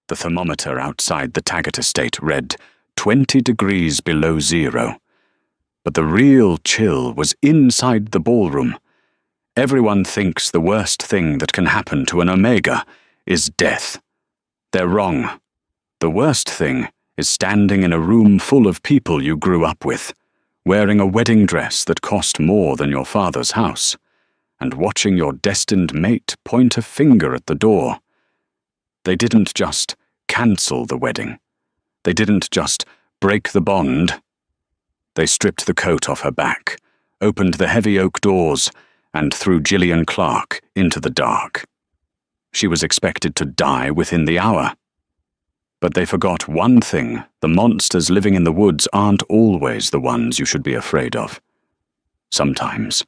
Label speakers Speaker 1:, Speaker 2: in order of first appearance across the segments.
Speaker 1: The thermometer outside the Taggart estate read 20 degrees below zero. But the real chill was inside the ballroom. Everyone thinks the worst thing that can happen to an Omega is death. They're wrong. The worst thing is standing in a room full of people you grew up with, wearing a wedding dress that cost more than your father's house, and watching your destined mate point a finger at the door. They didn't just cancel the wedding. They didn't just break the bond. They stripped the coat off her back, opened the heavy oak doors, and threw Gillian Clark into the dark. She was expected to die within the hour. But they forgot one thing: the monsters living in the woods aren't always the ones you should be afraid of. Sometimes,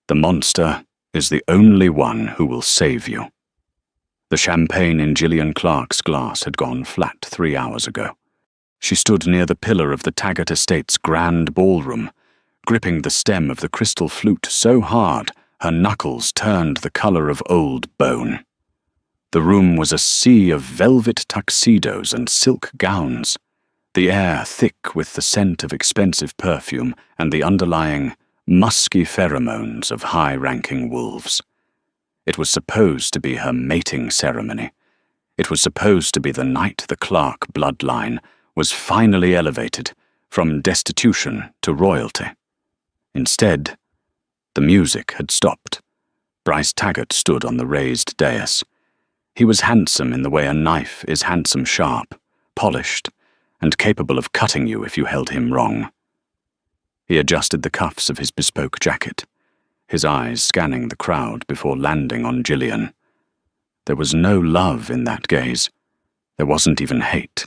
Speaker 1: the monster is the only one who will save you. The champagne in Gillian Clark's glass had gone flat 3 hours ago. She stood near the pillar of the Taggart estate's grand ballroom, gripping the stem of the crystal flute so hard her knuckles turned the color of old bone. The room was a sea of velvet tuxedos and silk gowns, the air thick with the scent of expensive perfume and the underlying, musky pheromones of high-ranking wolves. It was supposed to be her mating ceremony. It was supposed to be the night the Clark bloodline was finally elevated from destitution to royalty. Instead, the music had stopped. Bryce Taggart stood on the raised dais. He was handsome in the way a knife is handsome sharp, polished, and capable of cutting you if you held him wrong. He adjusted the cuffs of his bespoke jacket, his eyes scanning the crowd before landing on Gillian. There was no love in that gaze. There wasn't even hate.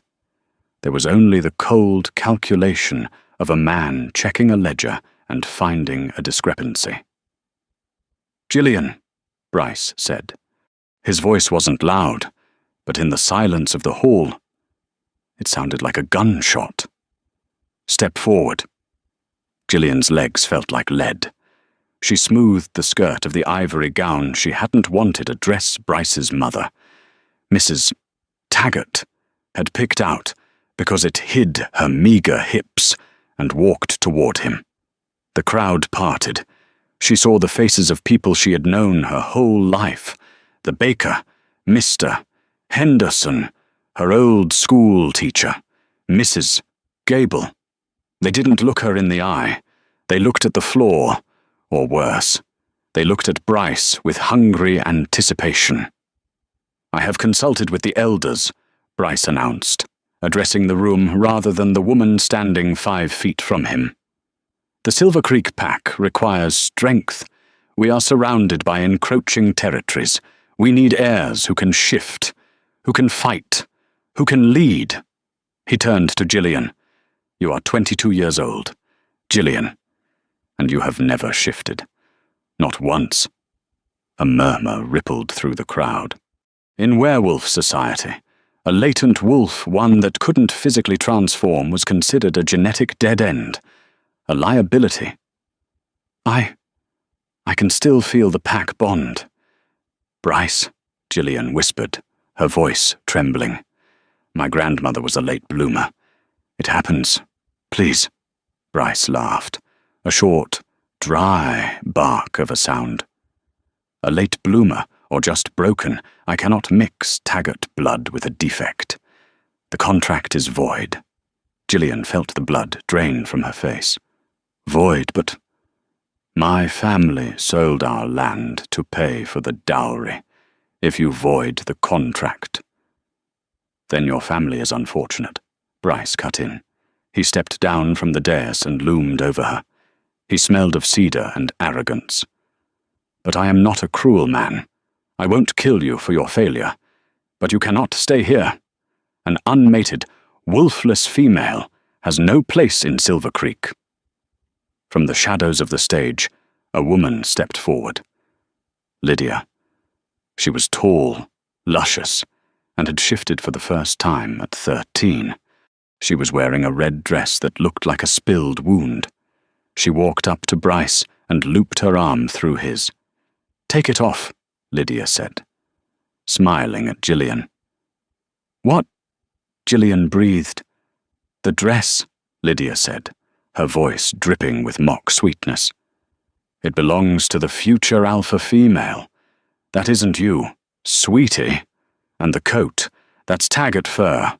Speaker 1: There was only the cold calculation of a man checking a ledger and finding a discrepancy. "Gillian," Bryce said. His voice wasn't loud, but in the silence of the hall, it sounded like a gunshot. "Step forward." Gillian's legs felt like lead. She smoothed the skirt of the ivory gown she hadn't wanted address Bryce's mother, Mrs. Taggart, had picked out because it hid her meager hips, and walked toward him. The crowd parted. She saw the faces of people she had known her whole life: the baker, Mr. Henderson, her old school teacher, Mrs. Gable. They didn't look her in the eye. They looked at the floor, or worse, they looked at Bryce with hungry anticipation. "I have consulted with the elders," Bryce announced, addressing the room rather than the woman standing 5 feet from him. "The Silver Creek Pack requires strength. We are surrounded by encroaching territories. We need heirs who can shift, who can fight, who can lead." He turned to Gillian. "You are 22 years old, Gillian, and you have never shifted. Not once." A murmur rippled through the crowd. In werewolf society, a latent wolf, one that couldn't physically transform, was considered a genetic dead end, a liability. I can still feel the pack bond." "Bryce," Gillian whispered, her voice trembling. "My grandmother was a late bloomer. It happens. Please." Bryce laughed, a short, dry bark of a sound. "A late bloomer, or just broken, I cannot mix Taggart blood with a defect. The contract is void." Gillian felt the blood drain from her face. "Void, but my family sold our land to pay for the dowry. If you void the contract, then your family is unfortunate," Bryce cut in. He stepped down from the dais and loomed over her. He smelled of cedar and arrogance. "But I am not a cruel man. I won't kill you for your failure. But you cannot stay here. An unmated, wolfless female has no place in Silver Creek." From the shadows of the stage, a woman stepped forward. Lydia. She was tall, luscious, and had shifted for the first time at 13. She was wearing a red dress that looked like a spilled wound. She walked up to Bryce and looped her arm through his. "Take it off," Lydia said, smiling at Gillian. What? Gillian breathed. The dress, Lydia said, her voice dripping with mock sweetness. It belongs to the future alpha female. That isn't you, sweetie. And the coat, that's Taggart fur.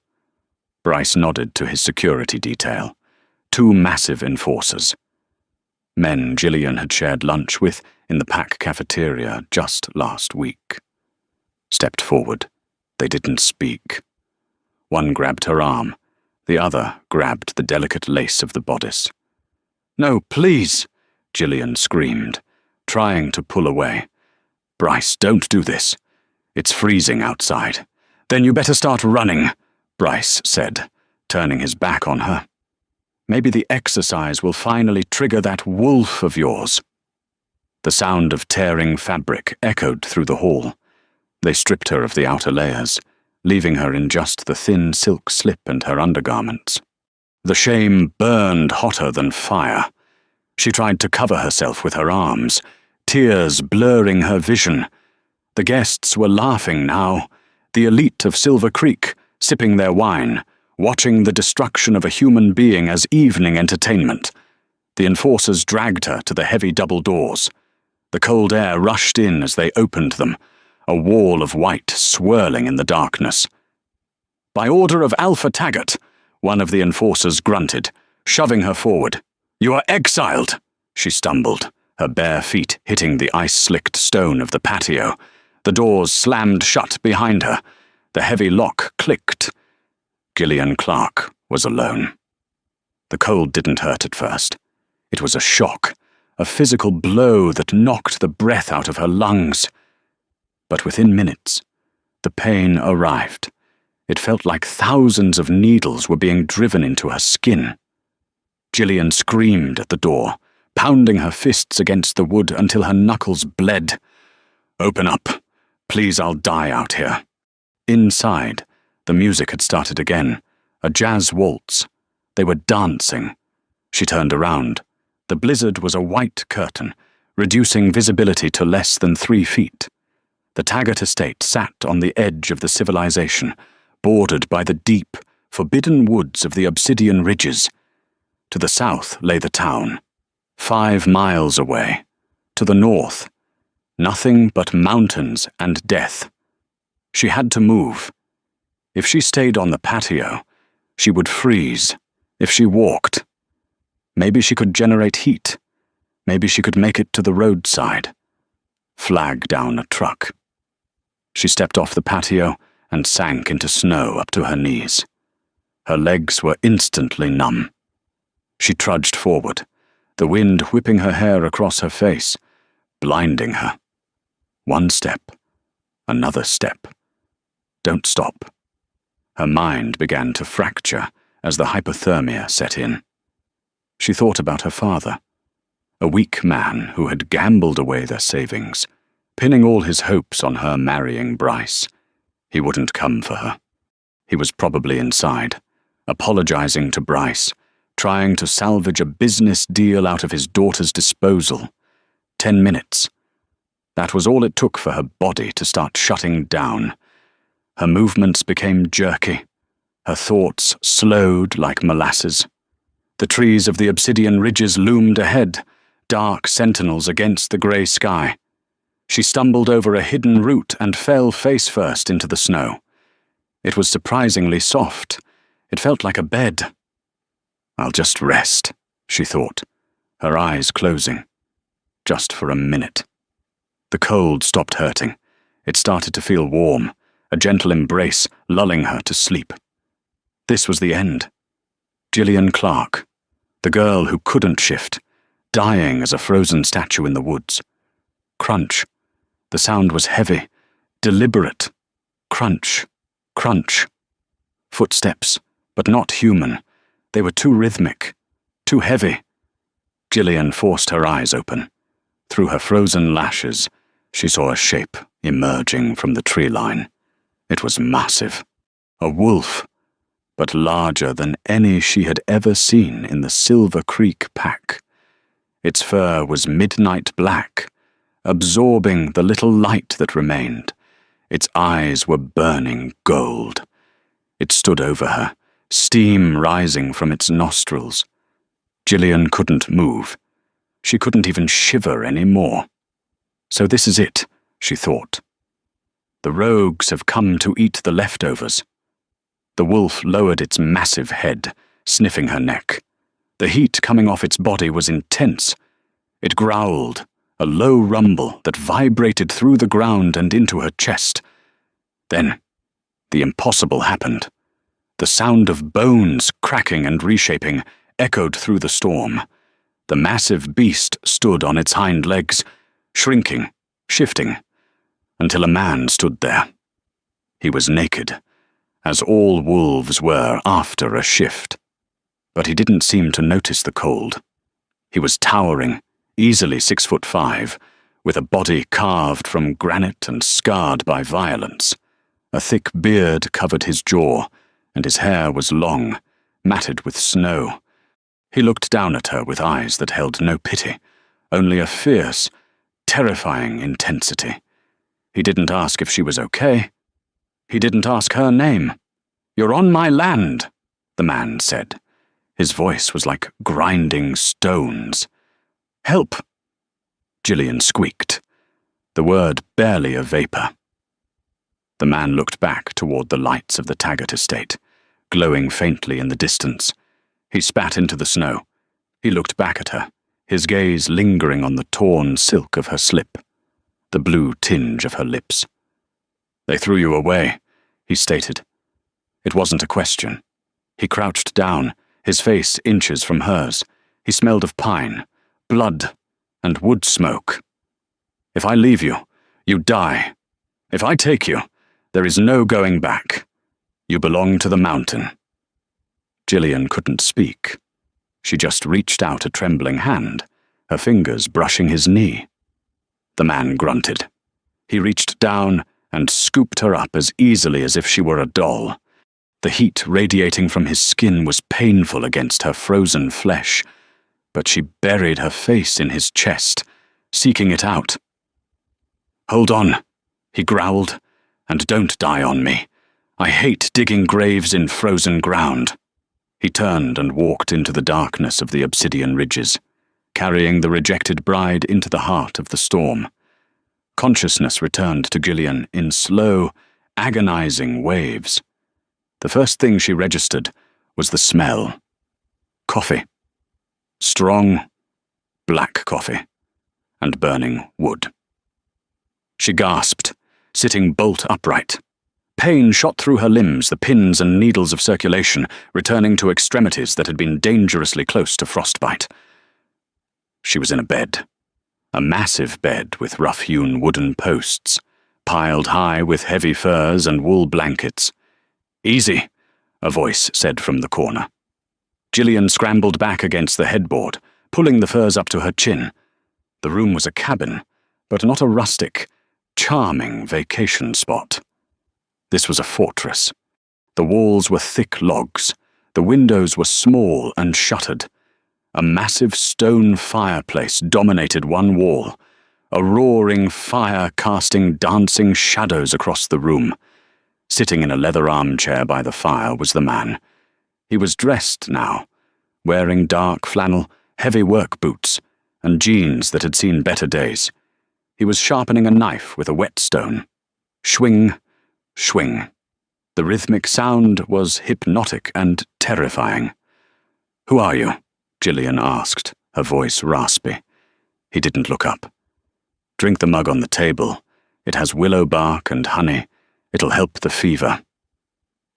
Speaker 1: Bryce nodded to his security detail. 2 massive enforcers. Men Gillian had shared lunch with in the pack cafeteria just last week. Stepped forward. They didn't speak. One grabbed her arm. The other grabbed the delicate lace of the bodice. "No, please!" Gillian screamed, trying to pull away. "Bryce, don't do this. It's freezing outside." "Then you better start running," Bryce said, turning his back on her. "Maybe the exercise will finally trigger that wolf of yours." The sound of tearing fabric echoed through the hall. They stripped her of the outer layers, leaving her in just the thin silk slip and her undergarments. The shame burned hotter than fire. She tried to cover herself with her arms, tears blurring her vision. The guests were laughing now, the elite of Silver Creek, sipping their wine, watching the destruction of a human being as evening entertainment. The enforcers dragged her to the heavy double doors. The cold air rushed in as they opened them, a wall of white swirling in the darkness. "By order of Alpha Taggart," one of the enforcers grunted, shoving her forward. "You are exiled," she stumbled, her bare feet hitting the ice-slicked stone of the patio. The doors slammed shut behind her. The heavy lock clicked. Gillian Clark was alone. The cold didn't hurt at first. It was a shock, a physical blow that knocked the breath out of her lungs. But within minutes, the pain arrived. It felt like thousands of needles were being driven into her skin. Gillian screamed at the door, pounding her fists against the wood until her knuckles bled. "Open up. Please, I'll die out here." Inside, the music had started again, a jazz waltz. They were dancing. She turned around. The blizzard was a white curtain, reducing visibility to less than 3 feet. The Taggart estate sat on the edge of the civilization, bordered by the deep, forbidden woods of the Obsidian Ridges. To the south lay the town, 5 miles away. To the north, nothing but mountains and death. She had to move. If she stayed on the patio, she would freeze. If she walked, maybe she could generate heat. Maybe she could make it to the roadside. Flag down a truck. She stepped off the patio and sank into snow up to her knees. Her legs were instantly numb. She trudged forward, the wind whipping her hair across her face, blinding her. 1 step, another step. Don't stop. Her mind began to fracture as the hypothermia set in. She thought about her father, a weak man who had gambled away their savings, pinning all his hopes on her marrying Bryce. He wouldn't come for her. He was probably inside, apologizing to Bryce, trying to salvage a business deal out of his daughter's disposal. 10 minutes. That was all it took for her body to start shutting down. Her movements became jerky. Her thoughts slowed like molasses. The trees of the Obsidian Ridges loomed ahead, dark sentinels against the grey sky. She stumbled over a hidden root and fell face first into the snow. It was surprisingly soft. It felt like a bed. "I'll just rest," she thought, her eyes closing. Just for a minute. The cold stopped hurting. It started to feel warm, a gentle embrace lulling her to sleep. This was the end. Gillian Clark, the girl who couldn't shift, dying as a frozen statue in the woods. Crunch. The sound was heavy, deliberate. Crunch, crunch. Footsteps, but not human. They were too rhythmic, too heavy. Gillian forced her eyes open. Through her frozen lashes, she saw a shape emerging from the tree line. It was massive. A wolf, but larger than any she had ever seen in the Silver Creek pack. Its fur was midnight black, absorbing the little light that remained. Its eyes were burning gold. It stood over her, steam rising from its nostrils. Gillian couldn't move. She couldn't even shiver any more. So this is it, she thought. The rogues have come to eat the leftovers. The wolf lowered its massive head, sniffing her neck. The heat coming off its body was intense. It growled, a low rumble that vibrated through the ground and into her chest. Then, the impossible happened. The sound of bones cracking and reshaping echoed through the storm. The massive beast stood on its hind legs, shrinking, shifting, until a man stood there. He was naked, as all wolves were after a shift. But he didn't seem to notice the cold. He was towering, easily 6'5", with a body carved from granite and scarred by violence. A thick beard covered his jaw, and his hair was long, matted with snow. He looked down at her with eyes that held no pity, only a fierce, terrifying intensity. He didn't ask if she was okay. He didn't ask her name. "You're on my land," the man said. His voice was like grinding stones. "Help!" Gillian squeaked, the word barely a vapor. The man looked back toward the lights of the Taggart estate, glowing faintly in the distance. He spat into the snow. He looked back at her, his gaze lingering on the torn silk of her slip, the blue tinge of her lips. "They threw you away," he stated. It wasn't a question. He crouched down, his face inches from hers. He smelled of pine, blood, and wood smoke. "If I leave you, you die. If I take you, there is no going back. You belong to the mountain." Gillian couldn't speak. She just reached out a trembling hand, her fingers brushing his knee. The man grunted. He reached down and scooped her up as easily as if she were a doll. The heat radiating from his skin was painful against her frozen flesh, but she buried her face in his chest, seeking it out. "Hold on," he growled, "and don't die on me. I hate digging graves in frozen ground." He turned and walked into the darkness of the obsidian ridges, carrying the rejected bride into the heart of the storm. Consciousness returned to Gillian in slow, agonizing waves. The first thing she registered was the smell. Coffee. Strong, black coffee, and burning wood. She gasped, sitting bolt upright. Pain shot through her limbs, the pins and needles of circulation returning to extremities that had been dangerously close to frostbite. She was in a bed. A massive bed with rough-hewn wooden posts, piled high with heavy furs and wool blankets. "Easy," a voice said from the corner. Gillian scrambled back against the headboard, pulling the furs up to her chin. The room was a cabin, but not a rustic, charming vacation spot. This was a fortress. The walls were thick logs. The windows were small and shuttered. A massive stone fireplace dominated one wall, a roaring fire casting dancing shadows across the room. Sitting in a leather armchair by the fire was the man. He was dressed now, wearing dark flannel, heavy work boots, and jeans that had seen better days. He was sharpening a knife with a whetstone. Swing, swing. The rhythmic sound was hypnotic and terrifying. "Who are you?" Gillian asked, her voice raspy. He didn't look up. "Drink the mug on the table. It has willow bark and honey. It'll help the fever."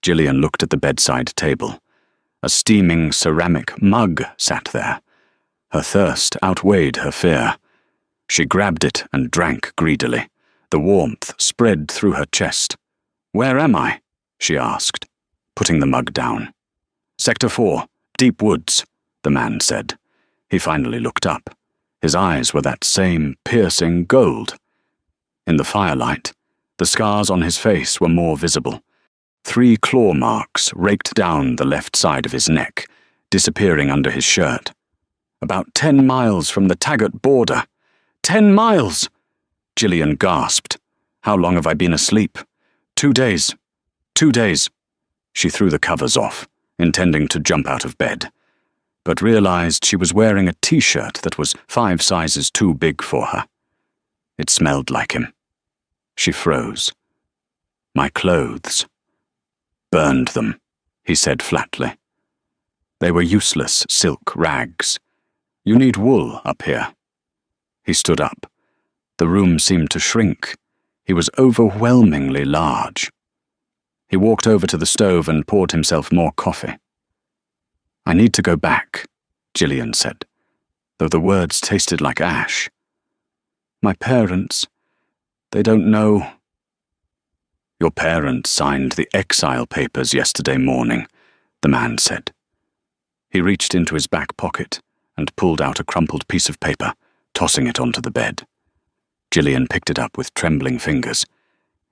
Speaker 1: Gillian looked at the bedside table. A steaming ceramic mug sat there. Her thirst outweighed her fear. She grabbed it and drank greedily. The warmth spread through her chest. "Where am I?" she asked, putting the mug down. "Sector 4, Deep Woods," the man said. He finally looked up. His eyes were that same piercing gold. In the firelight, the scars on his face were more visible. 3 claw marks raked down the left side of his neck, disappearing under his shirt. "About 10 miles from the Taggart border. 10 miles!" Gillian gasped. "How long have I been asleep?" 2 days. 2 days." She threw the covers off, intending to jump out of bed, but realized she was wearing a t-shirt that was 5 sizes too big for her. It smelled like him. She froze. "My clothes." "Burned them," he said flatly. "They were useless silk rags. You need wool up here." He stood up. The room seemed to shrink. He was overwhelmingly large. He walked over to the stove and poured himself more coffee. "I need to go back," Gillian said, though the words tasted like ash. "My parents, they don't know." "Your parents signed the exile papers yesterday morning," the man said. He reached into his back pocket and pulled out a crumpled piece of paper, tossing it onto the bed. Gillian picked it up with trembling fingers.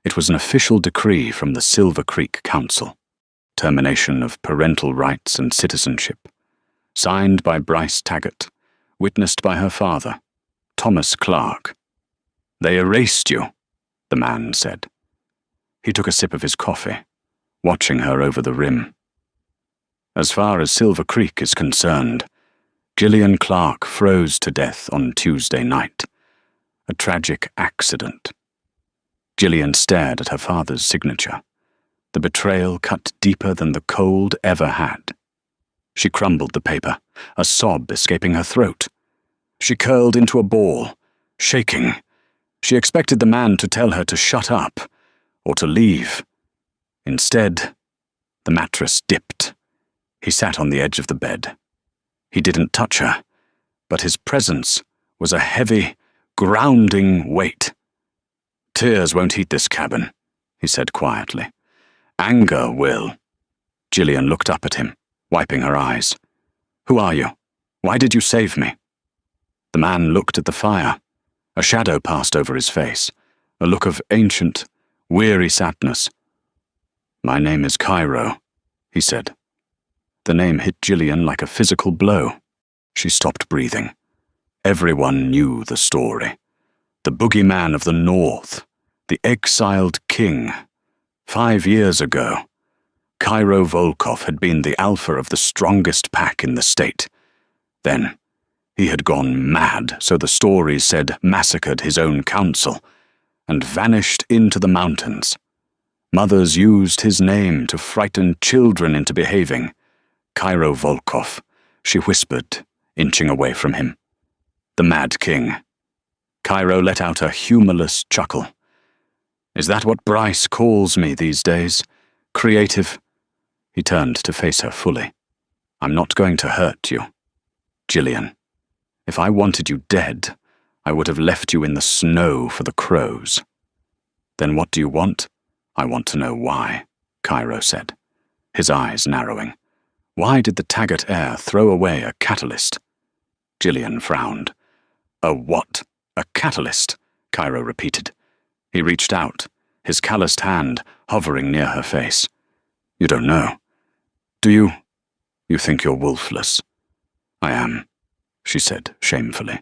Speaker 1: It was an official decree from the Silver Creek Council. Termination of parental rights and citizenship. Signed by Bryce Taggart, witnessed by her father, Thomas Clark. "They erased you," the man said. He took a sip of his coffee, watching her over the rim. As far as Silver Creek is concerned, Gillian Clark froze to death on Tuesday night. A tragic accident. Gillian stared at her father's signature. The betrayal cut deeper than the cold ever had. She crumbled the paper, a sob escaping her throat. She curled into a ball, shaking. She expected the man to tell her to shut up, or to leave. Instead, the mattress dipped. He sat on the edge of the bed. He didn't touch her, but his presence was a heavy, grounding weight. "Tears won't heat this cabin," he said quietly. "Anger will." Gillian looked up at him, wiping her eyes. "Who are you? Why did you save me?" The man looked at the fire. A shadow passed over his face, a look of ancient, weary sadness. "My name is Cairo," he said. The name hit Gillian like a physical blow. She stopped breathing. Everyone knew the story. The boogeyman of the North, the exiled king. 5 years ago, Cairo Volkov had been the alpha of the strongest pack in the state. Then, he had gone mad, so the stories said, massacred his own council, and vanished into the mountains. Mothers used his name to frighten children into behaving. "Cairo Volkov," she whispered, inching away from him. "The Mad King." Cairo let out a humorless chuckle. "Is that what Bryce calls me these days? Creative?" He turned to face her fully. "I'm not going to hurt you. Gillian, if I wanted you dead, I would have left you in the snow for the crows." "Then what do you want?" "I want to know why," Cairo said, his eyes narrowing. "Why did the Taggart heir throw away a catalyst?" Gillian frowned. "A what?" "A catalyst," Cairo repeated. He reached out, his calloused hand hovering near her face. "You don't know. Do you? You think you're wolfless." "I am," she said shamefully.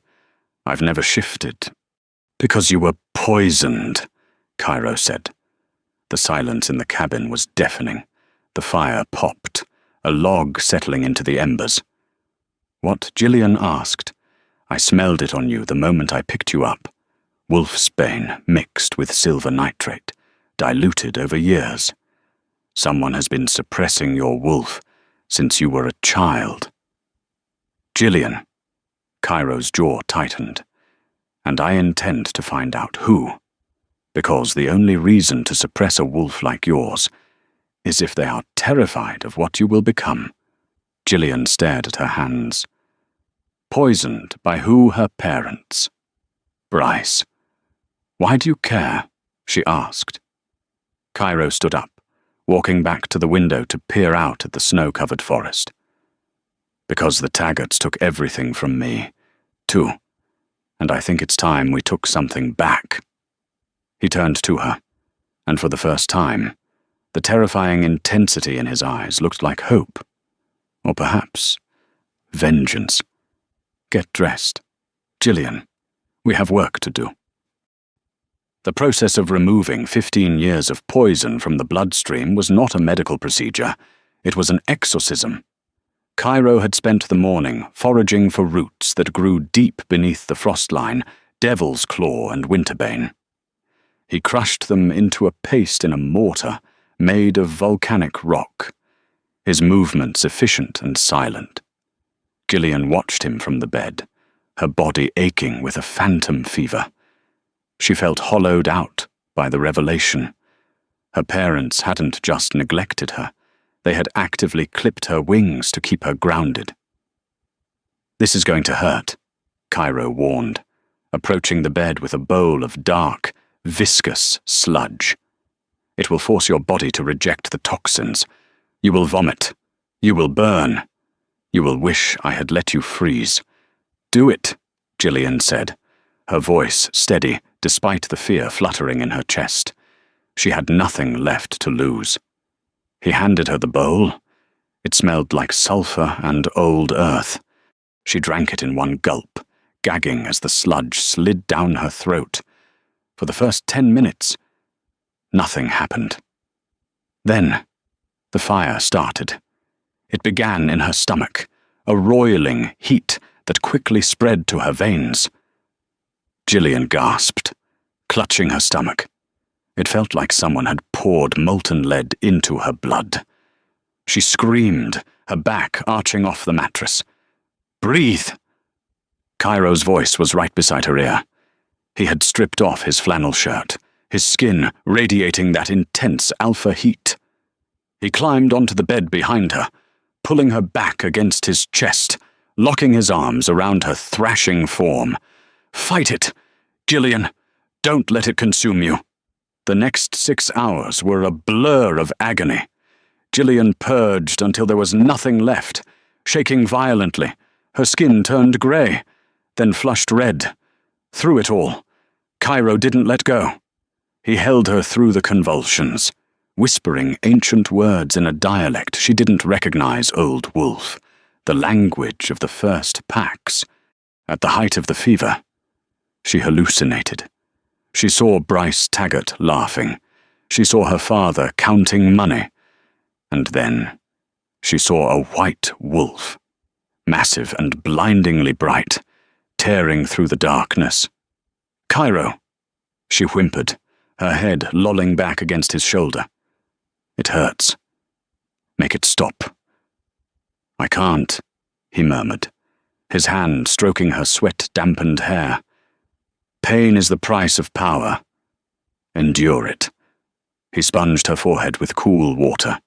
Speaker 1: "I've never shifted." "Because you were poisoned," Cairo said. The silence in the cabin was deafening. The fire popped, a log settling into the embers. "What?" Gillian asked. "I smelled it on you the moment I picked you up. Wolfsbane mixed with silver nitrate, diluted over years. Someone has been suppressing your wolf since you were a child." "Gillian," Cairo's jaw tightened. "And I intend to find out who. Because the only reason to suppress a wolf like yours is if they are terrified of what you will become." Gillian stared at her hands. "Poisoned by who? Her parents?" "Bryce." "Why do you care?" she asked. Cairo stood up, walking back to the window to peer out at the snow-covered forest. "Because the Taggarts took everything from me, too, and I think it's time we took something back." He turned to her, and for the first time, the terrifying intensity in his eyes looked like hope, or perhaps vengeance. "Get dressed. Gillian, we have work to do." The process of removing 15 years of poison from the bloodstream was not a medical procedure. It was an exorcism. Cairo had spent the morning foraging for roots that grew deep beneath the frost line, devil's claw and winterbane. He crushed them into a paste in a mortar made of volcanic rock, his movements efficient and silent. Gillian watched him from the bed, her body aching with a phantom fever. She felt hollowed out by the revelation. Her parents hadn't just neglected her, they had actively clipped her wings to keep her grounded. "This is going to hurt," Cairo warned, approaching the bed with a bowl of dark, viscous sludge. "It will force your body to reject the toxins. You will vomit. You will burn. You will wish I had let you freeze." "Do it," Gillian said, her voice steady despite the fear fluttering in her chest. She had nothing left to lose. He handed her the bowl. It smelled like sulfur and old earth. She drank it in one gulp, gagging as the sludge slid down her throat. For the first 10 minutes, nothing happened. Then, the fire started. It began in her stomach, a roiling heat that quickly spread to her veins. Gillian gasped, clutching her stomach. It felt like someone had poured molten lead into her blood. She screamed, her back arching off the mattress. "Breathe!" Cairo's voice was right beside her ear. He had stripped off his flannel shirt, his skin radiating that intense alpha heat. He climbed onto the bed behind her, pulling her back against his chest, locking his arms around her thrashing form. "Fight it, Gillian. Don't let it consume you." The next 6 hours were a blur of agony. Gillian purged until there was nothing left, shaking violently. Her skin turned grey, then flushed red. Through it all, Cairo didn't let go. He held her through the convulsions, whispering ancient words in a dialect she didn't recognize Old Wolf, the language of the first packs. At the height of the fever, she hallucinated. She saw Bryce Taggart laughing. She saw her father counting money. And then she saw a white wolf, massive and blindingly bright, tearing through the darkness. "Cairo," she whimpered, her head lolling back against his shoulder. "It hurts. Make it stop." "I can't," he murmured, his hand stroking her sweat-dampened hair. "Pain is the price of power. Endure it." He sponged her forehead with cool water.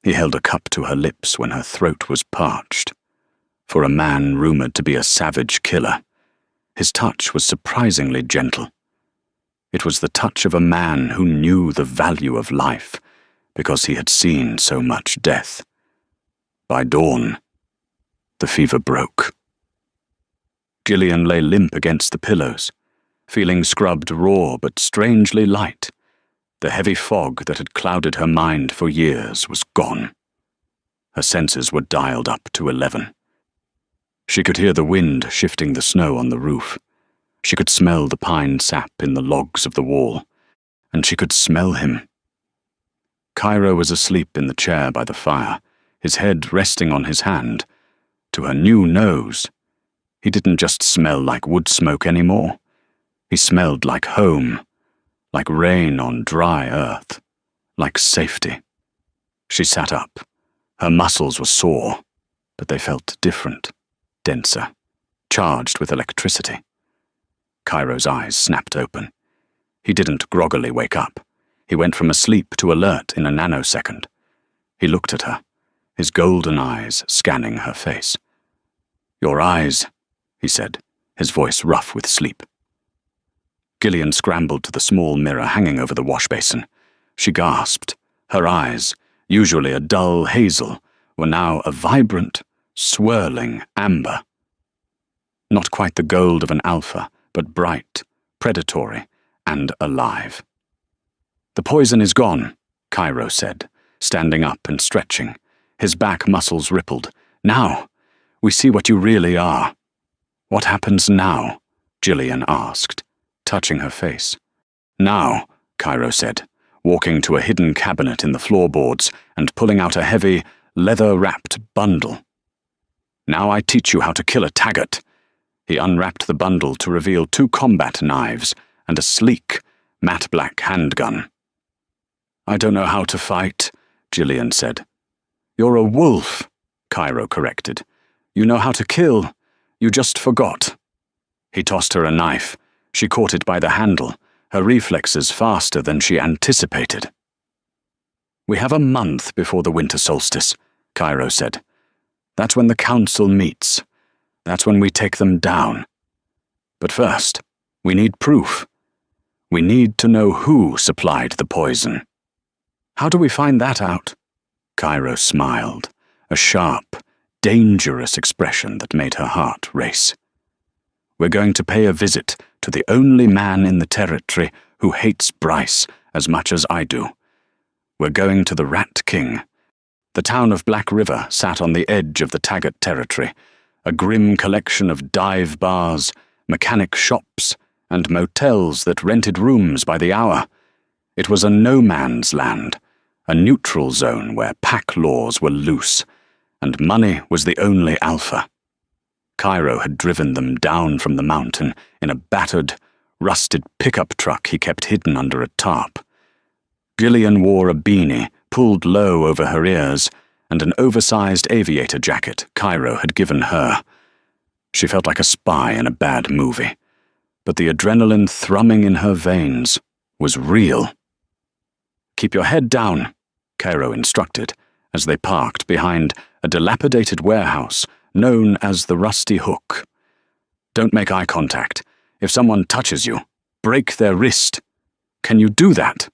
Speaker 1: He held a cup to her lips when her throat was parched. For a man rumored to be a savage killer, his touch was surprisingly gentle. It was the touch of a man who knew the value of life because he had seen so much death. By dawn, the fever broke. Gillian lay limp against the pillows, feeling scrubbed raw but strangely light. The heavy fog that had clouded her mind for years was gone. Her senses were dialed up to 11. She could hear the wind shifting the snow on the roof. She could smell the pine sap in the logs of the wall, and she could smell him. Cairo was asleep in the chair by the fire, his head resting on his hand. To her new nose, he didn't just smell like wood smoke anymore. He smelled like home, like rain on dry earth, like safety. She sat up. Her muscles were sore, but they felt different, denser, charged with electricity. Cairo's eyes snapped open. He didn't groggily wake up. He went from asleep to alert in a nanosecond. He looked at her, his golden eyes scanning her face. "Your eyes," he said, his voice rough with sleep. Gillian scrambled to the small mirror hanging over the wash basin. She gasped. Her eyes, usually a dull hazel, were now a vibrant, swirling amber. Not quite the gold of an alpha, but bright, predatory, and alive. "The poison is gone," Cairo said, standing up and stretching. His back muscles rippled. "Now, we see what you really are." "What happens now?" Gillian asked, touching her face. Now, Cairo said, walking to a hidden cabinet in the floorboards and pulling out a heavy, leather-wrapped bundle. Now I teach you how to kill a Taggart. He unwrapped the bundle to reveal 2 combat knives and a sleek, matte-black handgun. I don't know how to fight, Gillian said. You're a wolf, Cairo corrected. You know how to kill. You just forgot. He tossed her a knife. She caught it by the handle, her reflexes faster than she anticipated. We have a month before the winter solstice, Cairo said. That's when the council meets. That's when we take them down. But first, we need proof. We need to know who supplied the poison. How do we find that out? Cairo smiled, a sharp, dangerous expression that made her heart race. We're going to pay a visit to the only man in the territory who hates Bryce as much as I do. We're going to the Rat King. The town of Black River sat on the edge of the Taggart territory, a grim collection of dive bars, mechanic shops, and motels that rented rooms by the hour. It was a no-man's land, a neutral zone where pack laws were loose, and money was the only alpha. Cairo had driven them down from the mountain in a battered, rusted pickup truck he kept hidden under a tarp. Gillian wore a beanie pulled low over her ears and an oversized aviator jacket Cairo had given her. She felt like a spy in a bad movie, but the adrenaline thrumming in her veins was real. Keep your head down, Cairo instructed, as they parked behind a dilapidated warehouse known as the Rusty Hook. Don't make eye contact. If someone touches you, break their wrist. Can you do that?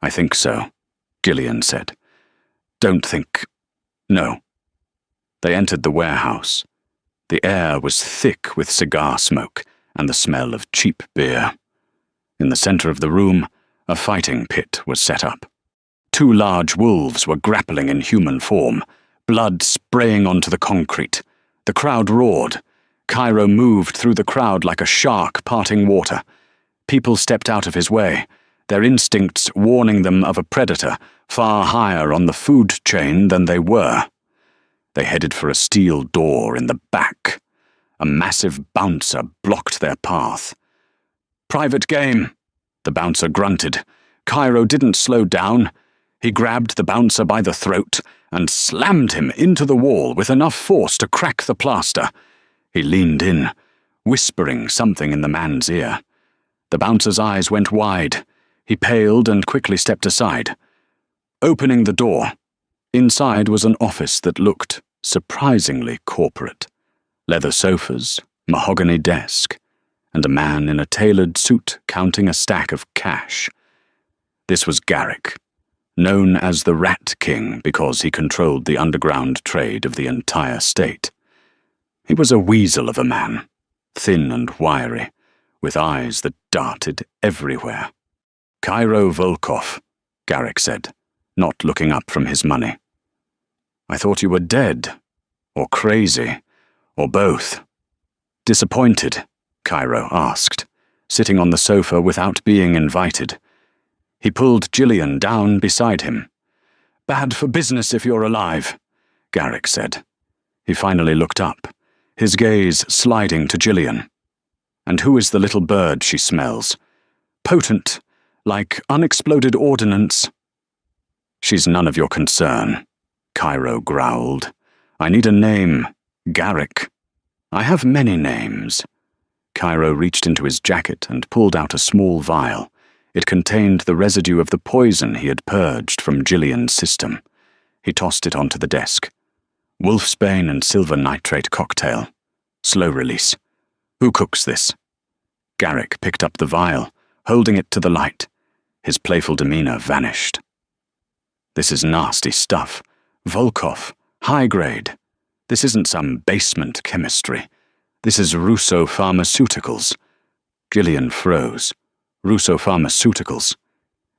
Speaker 1: I think so, Gillian said. Don't think. No. They entered the warehouse. The air was thick with cigar smoke and the smell of cheap beer. In the center of the room, a fighting pit was set up. 2 large wolves were grappling in human form, blood spraying onto the concrete. The crowd roared. Cairo moved through the crowd like a shark parting water. People stepped out of his way, their instincts warning them of a predator far higher on the food chain than they were. They headed for a steel door in the back. A massive bouncer blocked their path. Private game, the bouncer grunted. Cairo didn't slow down. He grabbed the bouncer by the throat and slammed him into the wall with enough force to crack the plaster. He leaned in, whispering something in the man's ear. The bouncer's eyes went wide. He paled and quickly stepped aside. Opening the door, inside was an office that looked surprisingly corporate. Leather sofas, mahogany desk, and a man in a tailored suit counting a stack of cash. This was Garrick, known as the Rat King because he controlled the underground trade of the entire state. He was a weasel of a man, thin and wiry, with eyes that darted everywhere. Cairo Volkov, Garrick said, not looking up from his money. I thought you were dead, or crazy, or both. Disappointed, Cairo asked, sitting on the sofa without being invited. He pulled Gillian down beside him. Bad for business if you're alive, Garrick said. He finally looked up, his gaze sliding to Gillian. And who is the little bird she smells? Potent, like unexploded ordnance. She's none of your concern, Cairo growled. I need a name. Garrick. I have many names. Cairo reached into his jacket and pulled out a small vial. It contained the residue of the poison he had purged from Gillian's system. He tossed it onto the desk. Wolfsbane and silver nitrate cocktail. Slow release. Who cooks this? Garrick picked up the vial, holding it to the light. His playful demeanor vanished. This is nasty stuff. Volkov. High grade. This isn't some basement chemistry. This is Russo Pharmaceuticals. Gillian froze. Russo Pharmaceuticals.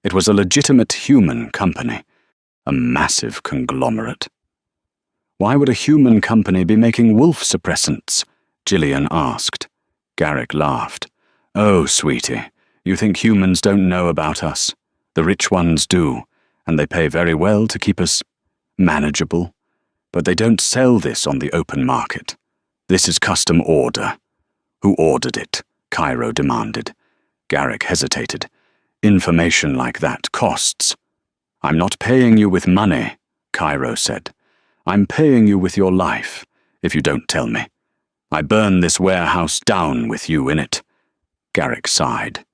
Speaker 1: It was a legitimate human company. A massive conglomerate. Why would a human company be making wolf suppressants? Gillian asked. Garrick laughed. Oh, sweetie, You think humans don't know about us. The rich ones do, and they pay very well to keep us manageable. But they don't sell this on the open market. This is custom order. Who ordered it? Cairo demanded. Garrick hesitated. Information like that costs. I'm not paying you with money, Cairo said. I'm paying you with your life, if you don't tell me. I burn this warehouse down with you in it. Garrick sighed.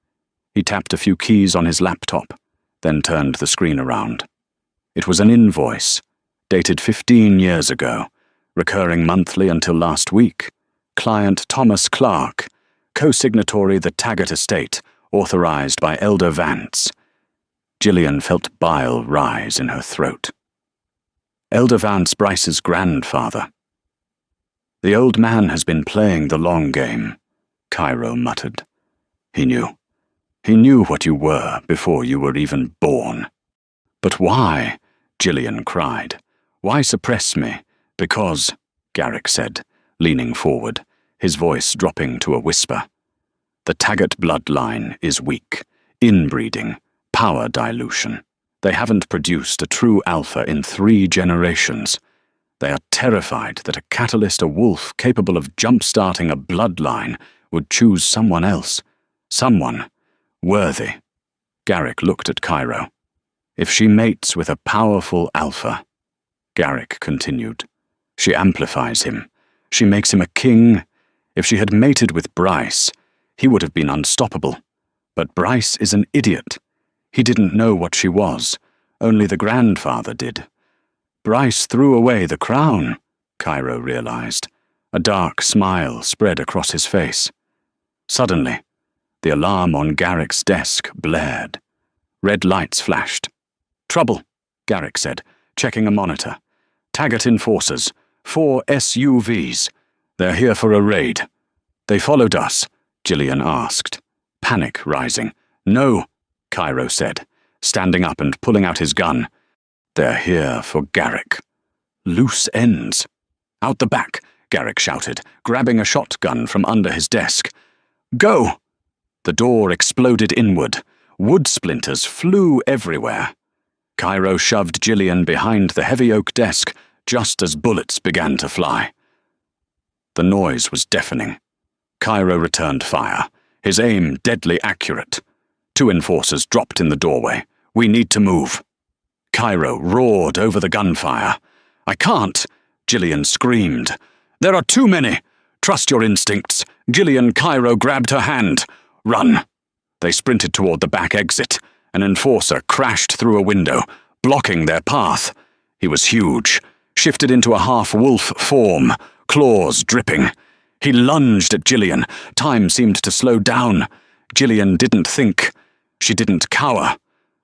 Speaker 1: He tapped a few keys on his laptop, then turned the screen around. It was an invoice, dated 15 years ago, recurring monthly until last week. Client Thomas Clark, co-signatory the Taggart estate, authorized by Elder Vance. Gillian felt bile rise in her throat. Elder Vance Bryce's grandfather. The old man has been playing the long game, Cairo muttered. He knew. He knew what you were before you were even born. But why? Gillian cried. Why suppress me? Because, Garrick said, leaning forward, his voice dropping to a whisper. The Taggart bloodline is weak. Inbreeding. Power dilution. They haven't produced a true alpha in 3 generations. They are terrified that a catalyst, a wolf capable of jump-starting a bloodline, would choose someone else. Someone worthy. Garrick looked at Cairo. If she mates with a powerful alpha, Garrick continued, she amplifies him. She makes him a king. If she had mated with Bryce, he would have been unstoppable. But Bryce is an idiot. He didn't know what she was. Only the grandfather did. Bryce threw away the crown, Cairo realized. A dark smile spread across his face. Suddenly, the alarm on Garrick's desk blared. Red lights flashed. Trouble, Garrick said, checking a monitor. Taggart enforcers. 4 SUVs. They're here for a raid. They followed us, Gillian asked, panic rising. No, Cairo said, standing up and pulling out his gun. They're here for Garrick. Loose ends. Out the back, Garrick shouted, grabbing a shotgun from under his desk. Go! The door exploded inward. Wood splinters flew everywhere. Cairo shoved Gillian behind the heavy oak desk just as bullets began to fly. The noise was deafening. Cairo returned fire, his aim deadly accurate. 2 enforcers dropped in the doorway. We need to move. Cairo roared over the gunfire. I can't, Gillian screamed. There are too many. Trust your instincts. Gillian Cairo grabbed her hand. Run. They sprinted toward the back exit. An enforcer crashed through a window, blocking their path. He was huge, shifted into a half-wolf form, claws dripping. He lunged at Gillian. Time seemed to slow down. Gillian didn't think. She didn't cower.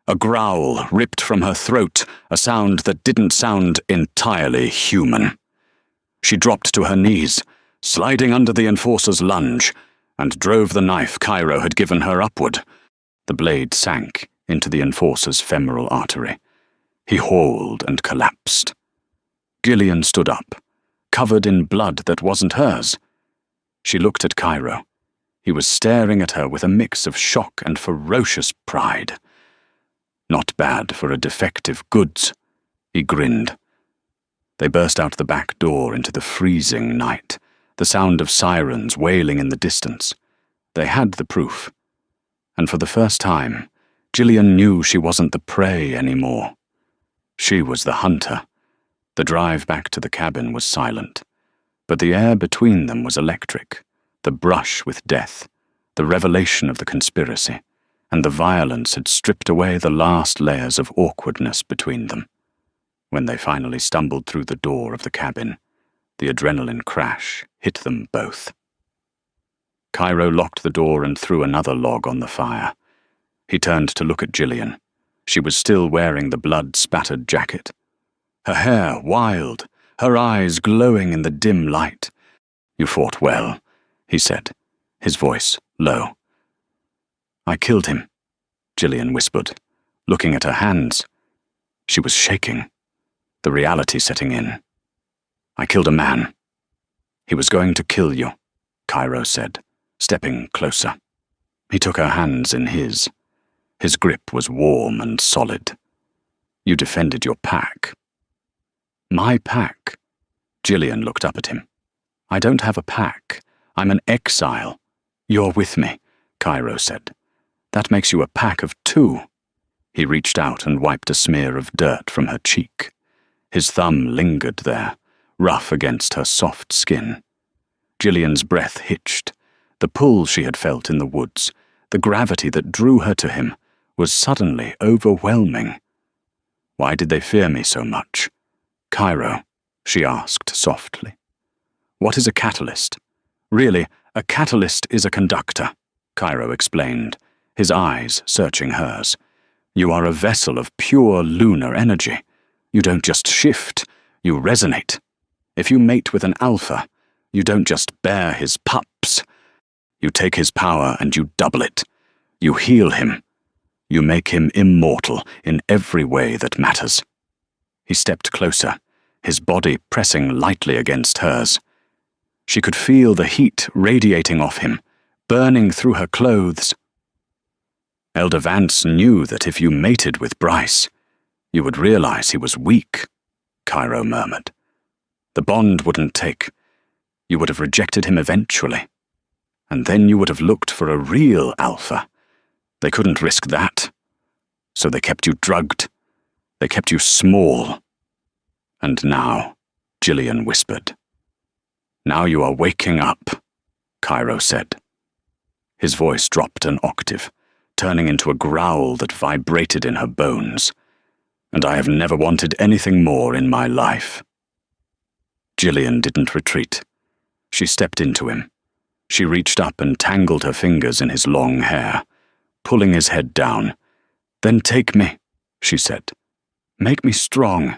Speaker 1: A growl ripped from her throat, a sound that didn't sound entirely human. She dropped to her knees, sliding under the enforcer's lunge, and drove the knife Cairo had given her upward. The blade sank into the enforcer's femoral artery. He hauled and collapsed. Gillian stood up, covered in blood that wasn't hers. She looked at Cairo. He was staring at her with a mix of shock and ferocious pride. Not bad for a defective goods, he grinned. They burst out the back door into the freezing night, the sound of sirens wailing in the distance. They had the proof. And for the first time, Gillian knew she wasn't the prey anymore. She was the hunter. The drive back to the cabin was silent, but the air between them was electric, the brush with death, the revelation of the conspiracy, and the violence had stripped away the last layers of awkwardness between them. When they finally stumbled through the door of the cabin, the adrenaline crash hit them both. Cairo locked the door and threw another log on the fire. He turned to look at Gillian. She was still wearing the blood-spattered jacket. Her hair wild, her eyes glowing in the dim light. You fought well, he said, his voice low. I killed him, Gillian whispered, looking at her hands. She was shaking, the reality setting in. I killed a man. He was going to kill you, Cairo said, stepping closer. He took her hands in his. His grip was warm and solid. You defended your pack. My pack? Gillian looked up at him. I don't have a pack. I'm an exile. You're with me, Cairo said. That makes you a pack of 2. He reached out and wiped a smear of dirt from her cheek. His thumb lingered there, rough against her soft skin. Gillian's breath hitched. The pull she had felt in the woods, the gravity that drew her to him, was suddenly overwhelming. Why did they fear me so much? Cairo, she asked softly. What is a catalyst? Really, a catalyst is a conductor, Cairo explained, his eyes searching hers. You are a vessel of pure lunar energy. You don't just shift, you resonate. If you mate with an alpha, you don't just bear his pups. You take his power and you double it. You heal him. You make him immortal in every way that matters. He stepped closer, his body pressing lightly against hers. She could feel the heat radiating off him, burning through her clothes. Elder Vance knew that if you mated with Bryce, you would realize he was weak, Cairo murmured. The bond wouldn't take. You would have rejected him eventually. And then you would have looked for a real alpha. They couldn't risk that. So they kept you drugged. They kept you small. And now, Gillian whispered. Now you are waking up, Cairo said. His voice dropped an octave, turning into a growl that vibrated in her bones. And I have never wanted anything more in my life. Gillian didn't retreat. She stepped into him. She reached up and tangled her fingers in his long hair, pulling his head down. Then take me, she said. Make me strong.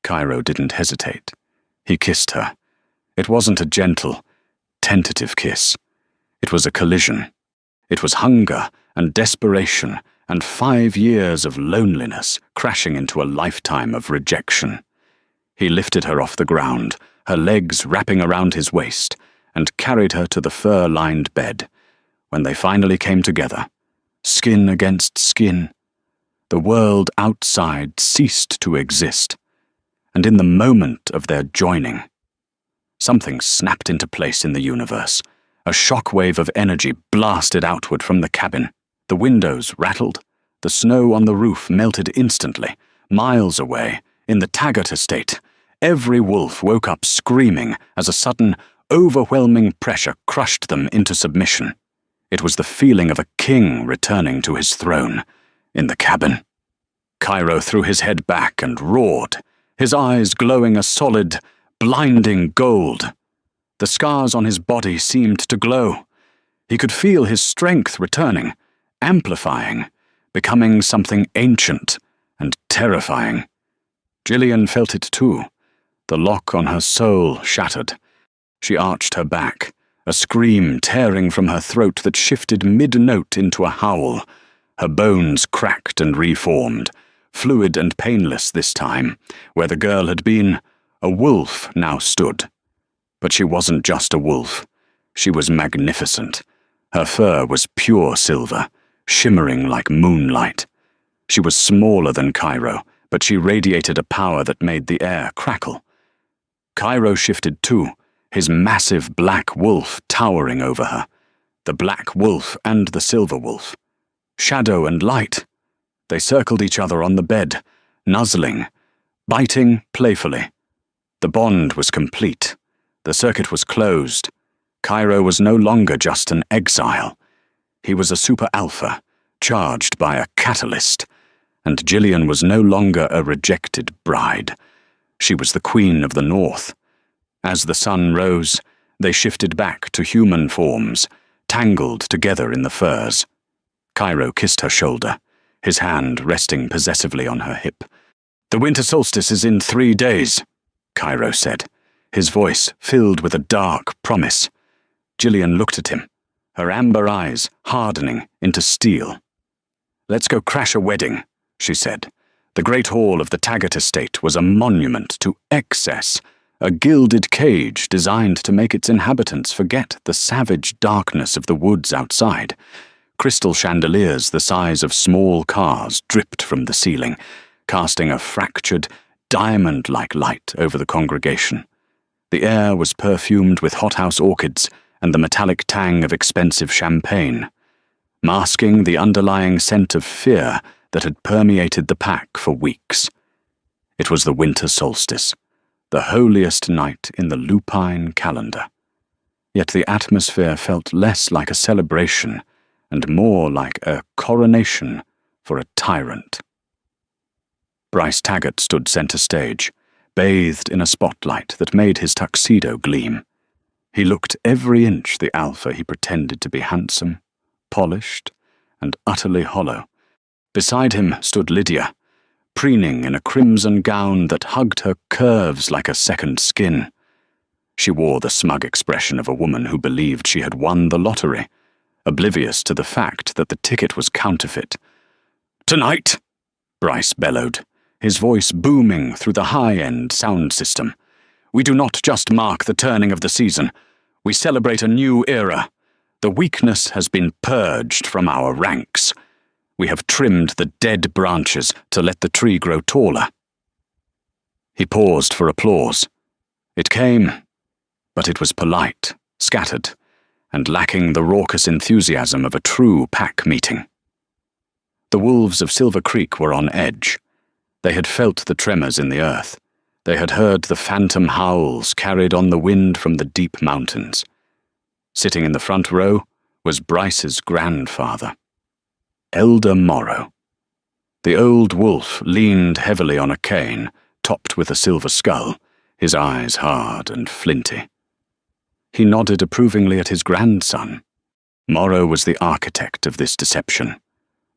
Speaker 1: Cairo didn't hesitate. He kissed her. It wasn't a gentle, tentative kiss. It was a collision. It was hunger and desperation and 5 years of loneliness crashing into a lifetime of rejection. He lifted her off the ground, her legs wrapping around his waist, and carried her to the fur-lined bed. When they finally came together, skin against skin, the world outside ceased to exist, and in the moment of their joining, something snapped into place in the universe. A shockwave of energy blasted outward from the cabin. The windows rattled. The snow on the roof melted instantly. Miles away, in the Taggart estate, every wolf woke up screaming as a sudden, overwhelming pressure crushed them into submission. It was the feeling of a king returning to his throne. In the cabin, Cairo threw his head back and roared, his eyes glowing a solid, blinding gold. The scars on his body seemed to glow. He could feel his strength returning, amplifying, becoming something ancient and terrifying. Gillian felt it too. The lock on her soul shattered. She arched her back, a scream tearing from her throat that shifted mid-note into a howl. Her bones cracked and reformed, fluid and painless this time. Where the girl had been, a wolf now stood. But she wasn't just a wolf. She was magnificent. Her fur was pure silver, shimmering like moonlight. She was smaller than Cairo, but she radiated a power that made the air crackle. Cairo shifted too, his massive black wolf towering over her. The black wolf and the silver wolf. Shadow and light. They circled each other on the bed, nuzzling, biting playfully. The bond was complete. The circuit was closed. Cairo was no longer just an exile. He was a super alpha, charged by a catalyst, and Gillian was no longer a rejected bride. She was the queen of the north. As the sun rose, they shifted back to human forms, tangled together in the furs. Cairo kissed her shoulder, his hand resting possessively on her hip. The winter solstice is in 3 days, Cairo said, his voice filled with a dark promise. Gillian looked at him, her amber eyes hardening into steel. Let's go crash a wedding, she said. The great hall of the Taggart estate was a monument to excess, a gilded cage designed to make its inhabitants forget the savage darkness of the woods outside. Crystal chandeliers the size of small cars dripped from the ceiling, casting a fractured, diamond-like light over the congregation. The air was perfumed with hothouse orchids and the metallic tang of expensive champagne, masking the underlying scent of fear that had permeated the pack for weeks. It was the winter solstice, the holiest night in the lupine calendar. Yet the atmosphere felt less like a celebration and more like a coronation for a tyrant. Bryce Taggart stood center stage, bathed in a spotlight that made his tuxedo gleam. He looked every inch the alpha he pretended to be, handsome, polished, and utterly hollow. Beside him stood Lydia, preening in a crimson gown that hugged her curves like a second skin. She wore the smug expression of a woman who believed she had won the lottery, oblivious to the fact that the ticket was counterfeit. "Tonight!" Bryce bellowed, his voice booming through the high-end sound system. "We do not just mark the turning of the season. We celebrate a new era. The weakness has been purged from our ranks. We have trimmed the dead branches to let the tree grow taller." He paused for applause. It came, but it was polite, scattered, and lacking the raucous enthusiasm of a true pack meeting. The wolves of Silver Creek were on edge. They had felt the tremors in the earth. They had heard the phantom howls carried on the wind from the deep mountains. Sitting in the front row was Bryce's grandfather, Elder Morrow. The old wolf leaned heavily on a cane, topped with a silver skull, his eyes hard and flinty. He nodded approvingly at his grandson. Morrow was the architect of this deception,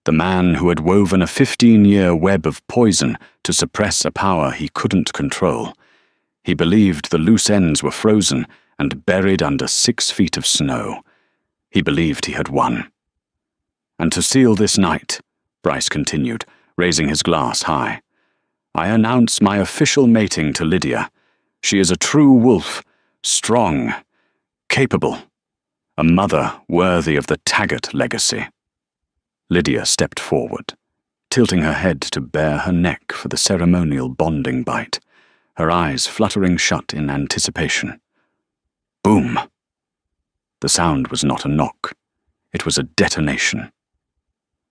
Speaker 1: the man who had woven a 15-year web of poison to suppress a power he couldn't control. He believed the loose ends were frozen and buried under 6 feet of snow. He believed he had won. "And to seal this night," Bryce continued, raising his glass high, "I announce my official mating to Lydia. She is a true wolf, strong, capable, a mother worthy of the Taggart legacy." Lydia stepped forward, tilting her head to bare her neck for the ceremonial bonding bite, her eyes fluttering shut in anticipation. Boom! The sound was not a knock. It was a detonation.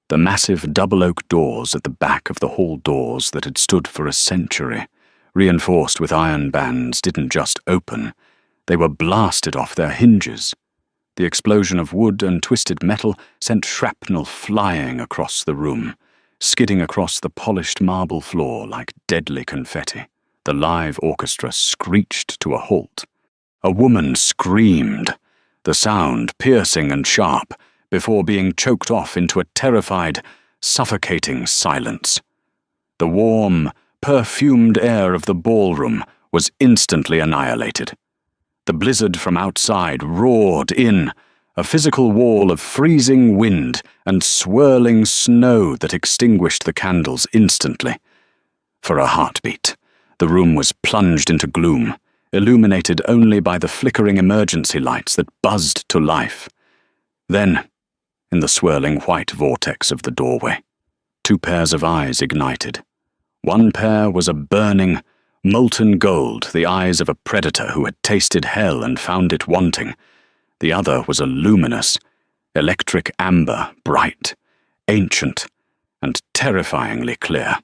Speaker 1: The massive double-oak doors at the back of the hall doors that had stood for a century, reinforced with iron bands, didn't just open. They were blasted off their hinges. The explosion of wood and twisted metal sent shrapnel flying across the room, skidding across the polished marble floor like deadly confetti. The live orchestra screeched to a halt. A woman screamed, the sound piercing and sharp, before being choked off into a terrified, suffocating silence. The warm, perfumed air of the ballroom was instantly annihilated. The blizzard from outside roared in, a physical wall of freezing wind and swirling snow that extinguished the candles instantly. For a heartbeat, the room was plunged into gloom, illuminated only by the flickering emergency lights that buzzed to life. Then, in the swirling white vortex of the doorway, 2 pairs of eyes ignited. One pair was a burning, molten gold, the eyes of a predator who had tasted hell and found it wanting. The other was a luminous, electric amber, bright, ancient, and terrifyingly clear.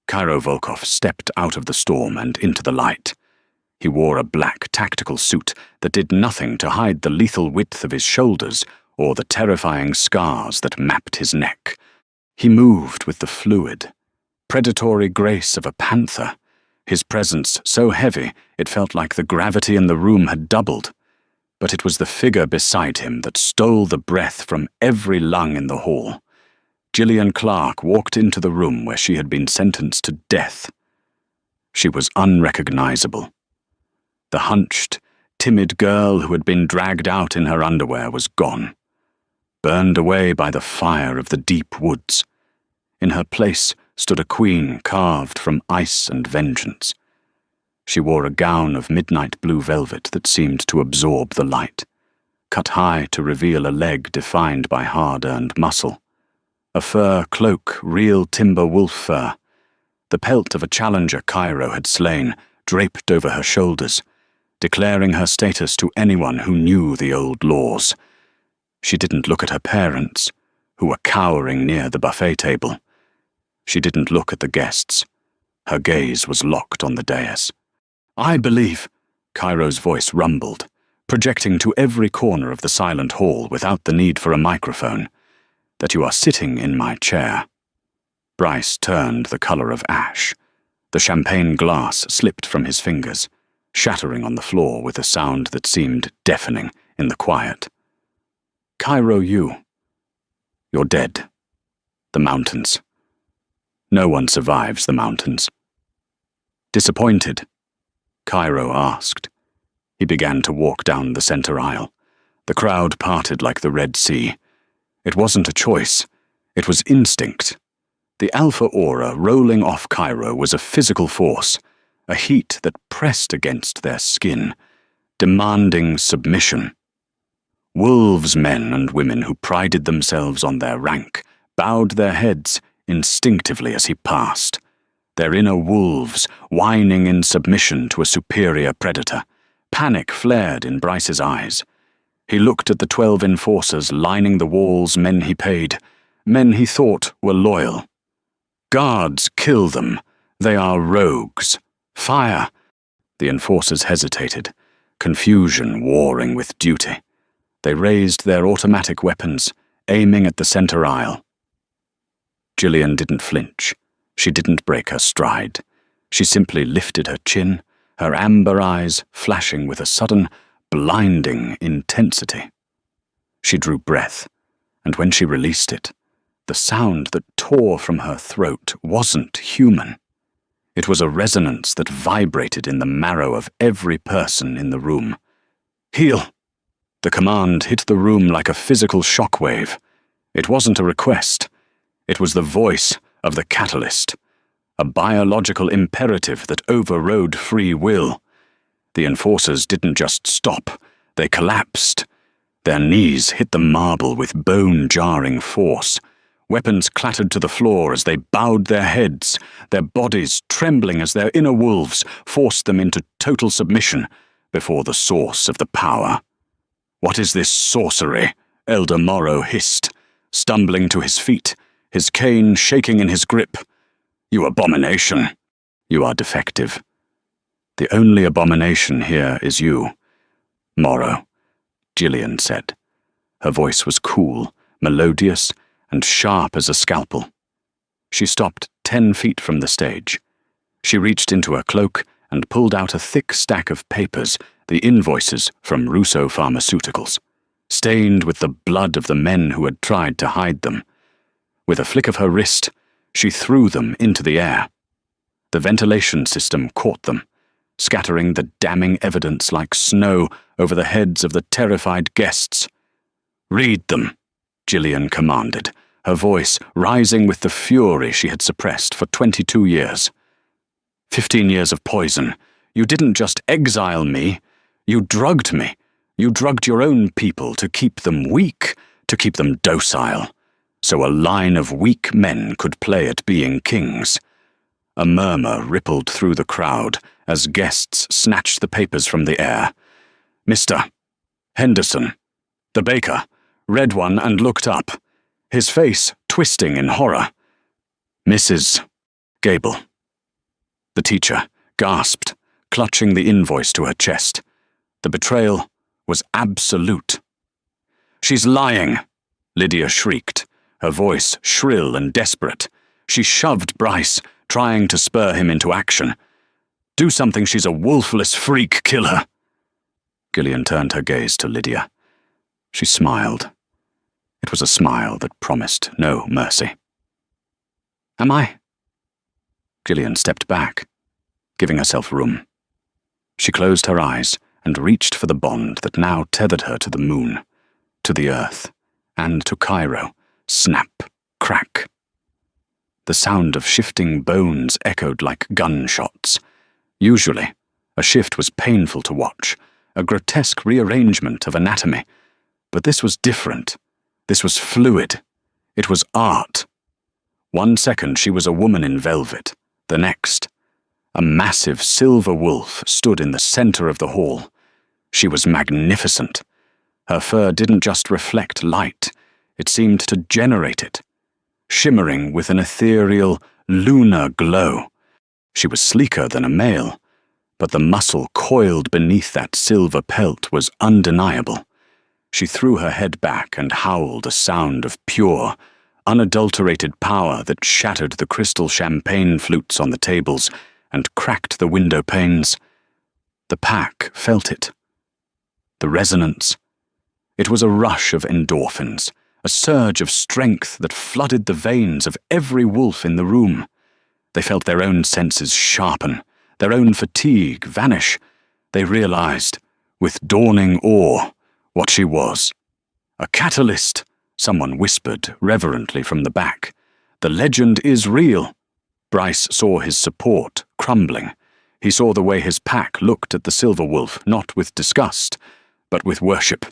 Speaker 1: Cairo Volkov stepped out of the storm and into the light. He wore a black tactical suit that did nothing to hide the lethal width of his shoulders or the terrifying scars that mapped his neck. He moved with the fluid, predatory grace of a panther, his presence so heavy it felt like the gravity in the room had doubled. But it was the figure beside him that stole the breath from every lung in the hall. Gillian Clark walked into the room where she had been sentenced to death. She was unrecognizable. The hunched, timid girl who had been dragged out in her underwear was gone, burned away by the fire of the deep woods. In her place stood a queen carved from ice and vengeance. She wore a gown of midnight blue velvet that seemed to absorb the light. cut high to reveal a leg defined by hard-earned muscle. A fur cloak, real timber wolf fur. The pelt of a challenger Cairo had slain, draped over her shoulders, declaring her status to anyone who knew the old laws. She didn't look at her parents, who were cowering near the buffet table. She didn't look at the guests. Her gaze was locked on the dais. "I believe," Cairo's voice rumbled, projecting to every corner of the silent hall without the need for a microphone, "that you are sitting in my chair." Bryce turned the color of ash. The champagne glass slipped from his fingers, shattering on the floor with a sound that seemed deafening in the quiet. "Cairo, you're dead. The mountains. No one survives the mountains." "Disappointed?" Cairo asked. He began to walk down the center aisle. The crowd parted like the Red Sea. It wasn't a choice. It was instinct. The alpha aura rolling off Cairo was a physical force, a heat that pressed against their skin, demanding submission. Wolves, men and women who prided themselves on their rank, bowed their heads instinctively as he passed, their inner wolves whining in submission to a superior predator. Panic flared in Bryce's eyes. He looked at the 12 enforcers lining the walls, men he paid, men he thought were loyal. "Guards, kill them. They are rogues. Fire!" The enforcers hesitated, confusion warring with duty. They raised their automatic weapons, aiming at the center aisle. Gillian didn't flinch. She didn't break her stride. She simply lifted her chin, her amber eyes flashing with a sudden, blinding intensity. She drew breath, and when she released it, the sound that tore from her throat wasn't human. It was a resonance that vibrated in the marrow of every person in the room. "Heal!" The command hit the room like a physical shockwave. It wasn't a request. It was the voice of the catalyst, a biological imperative that overrode free will. The enforcers didn't just stop, they collapsed. Their knees hit the marble with bone-jarring force. Weapons clattered to the floor as they bowed their heads, their bodies trembling as their inner wolves forced them into total submission before the source of the power. "What is this sorcery?" Elder Morrow hissed, stumbling to his feet, his cane shaking in his grip. "You abomination! You are defective. The only abomination here is you, Morrow," Gillian said. Her voice was cool, melodious, and sharp as a scalpel. She stopped 10 feet from the stage. She reached into her cloak and pulled out a thick stack of papers, the invoices from Russo Pharmaceuticals, stained with the blood of the men who had tried to hide them. With a flick of her wrist, she threw them into the air. The ventilation system caught them, scattering the damning evidence like snow over the heads of the terrified guests. "Read them," Gillian commanded, her voice rising with the fury she had suppressed for 22 years. 15 years of poison. You didn't just exile me, you drugged me. You drugged your own people to keep them weak, to keep them docile, so a line of weak men could play at being kings. A murmur rippled through the crowd as guests snatched the papers from the air. "Mr. Henderson," the baker, read one and looked up, his face twisting in horror. "Mrs. Gable." The teacher gasped, clutching the invoice to her chest. The betrayal was absolute. "She's lying," Lydia shrieked, her voice shrill and desperate. She shoved Bryce, trying to spur him into action. "Do something, she's a wolfless freak killer." Gillian turned her gaze to Lydia. She smiled. It was a smile that promised no mercy. "Am I?" Gillian stepped back, giving herself room. She closed her eyes and reached for the bond that now tethered her to the moon, to the earth, and to Cairo. Snap, crack. The sound of shifting bones echoed like gunshots. Usually, a shift was painful to watch, a grotesque rearrangement of anatomy, But this was different. This was fluid. It was art. 1 second she was a woman in velvet. The next, a massive silver wolf stood in the center of the hall. She was magnificent. Her fur didn't just reflect light, it seemed to generate it, shimmering with an ethereal, lunar glow. She was sleeker than a male, but the muscle coiled beneath that silver pelt was undeniable. She threw her head back and howled a sound of pure, unadulterated power that shattered the crystal champagne flutes on the tables and cracked the window panes. The pack felt it. The resonance. It was a rush of endorphins, a surge of strength that flooded the veins of every wolf in the room. They felt their own senses sharpen, their own fatigue vanish. They realized, with dawning awe, what she was. A catalyst, someone whispered reverently from the back. The legend is real. Bryce saw his support crumbling. He saw the way his pack looked at the silver wolf, not with disgust, but with worship.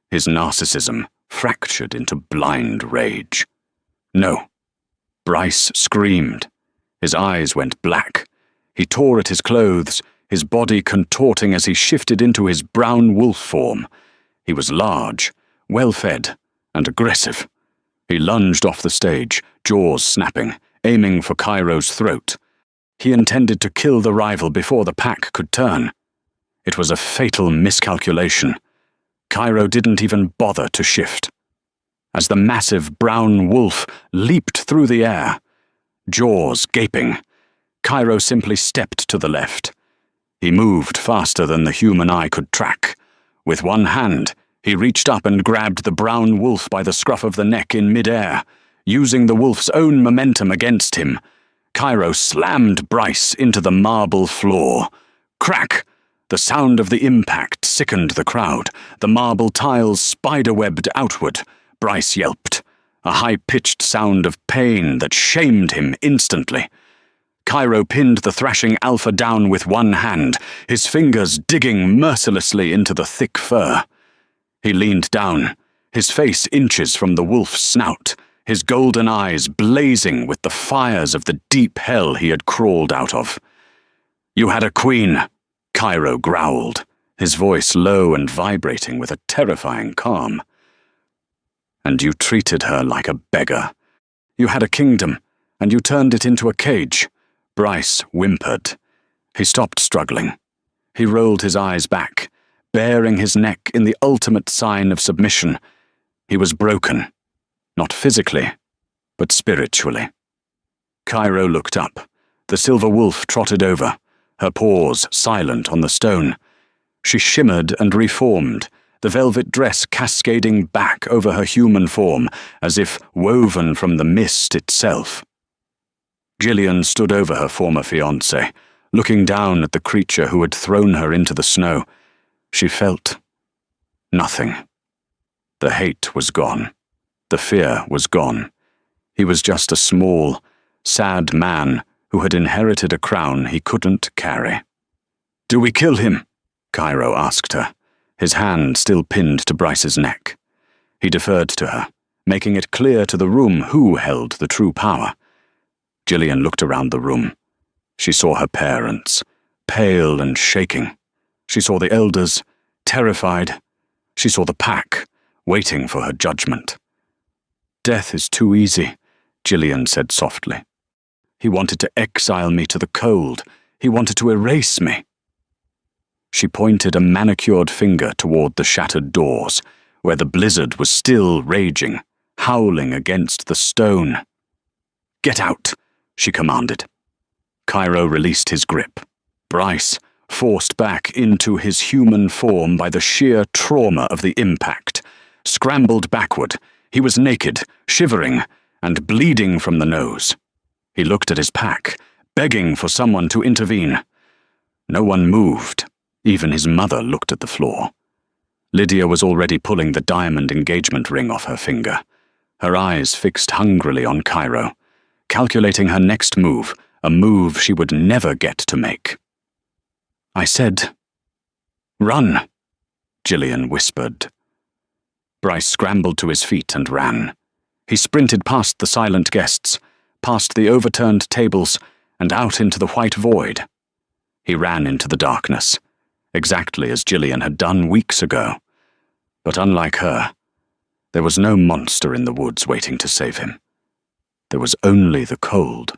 Speaker 1: His narcissism fractured into blind rage. No. Bryce screamed. His eyes went black. He tore at his clothes, his body contorting as he shifted into his brown wolf form. He was large, well-fed, and aggressive. He lunged off the stage, jaws snapping, aiming for Cairo's throat. He intended to kill the rival before the pack could turn. It was a fatal miscalculation. Cairo didn't even bother to shift. As the massive brown wolf leaped through the air, jaws gaping, Cairo simply stepped to the left. He moved faster than the human eye could track. With one hand, he reached up and grabbed the brown wolf by the scruff of the neck in midair. Using the wolf's own momentum against him, Cairo slammed Bryce into the marble floor. Crack! The sound of the impact sickened the crowd. The marble tiles spiderwebbed outward. Bryce yelped, a high-pitched sound of pain that shamed him instantly. Cairo pinned the thrashing alpha down with one hand, his fingers digging mercilessly into the thick fur. He leaned down, his face inches from the wolf's snout, his golden eyes blazing with the fires of the deep hell he had crawled out of. "You had a queen," Cairo growled, his voice low and vibrating with a terrifying calm. "And you treated her like a beggar. You had a kingdom, and you turned it into a cage." Bryce whimpered. He stopped struggling. He rolled his eyes back, baring his neck in the ultimate sign of submission. He was broken, not physically, but spiritually. Cairo looked up. The silver wolf trotted over, her paws silent on the stone. She shimmered and reformed, the velvet dress cascading back over her human form, as if woven from the mist itself. Gillian stood over her former fiancé, looking down at the creature who had thrown her into the snow. She felt nothing. The hate was gone. The fear was gone. He was just a small, sad man who had inherited a crown he couldn't carry. "Do we kill him?" Cairo asked her, his hand still pinned to Bryce's neck. He deferred to her, making it clear to the room who held the true power. Gillian looked around the room. She saw her parents, pale and shaking. She saw the elders, terrified. She saw the pack, waiting for her judgment. "Death is too easy," Gillian said softly. "He wanted to exile me to the cold. He wanted to erase me." She pointed a manicured finger toward the shattered doors, where the blizzard was still raging, howling against the stone. "Get out," she commanded. Cairo released his grip. Bryce, forced back into his human form by the sheer trauma of the impact, scrambled backward. He was naked, shivering, and bleeding from the nose. He looked at his pack, begging for someone to intervene. No one moved. Even his mother looked at the floor. Lydia was already pulling the diamond engagement ring off her finger, her eyes fixed hungrily on Cairo, calculating her next move, a move she would never get to make. "I said, 'Run,'" Gillian whispered. Bryce scrambled to his feet and ran. He sprinted past the silent guests, past the overturned tables, and out into the white void. He ran into the darkness, exactly as Gillian had done weeks ago. But unlike her, there was no monster in the woods waiting to save him. There was only the cold.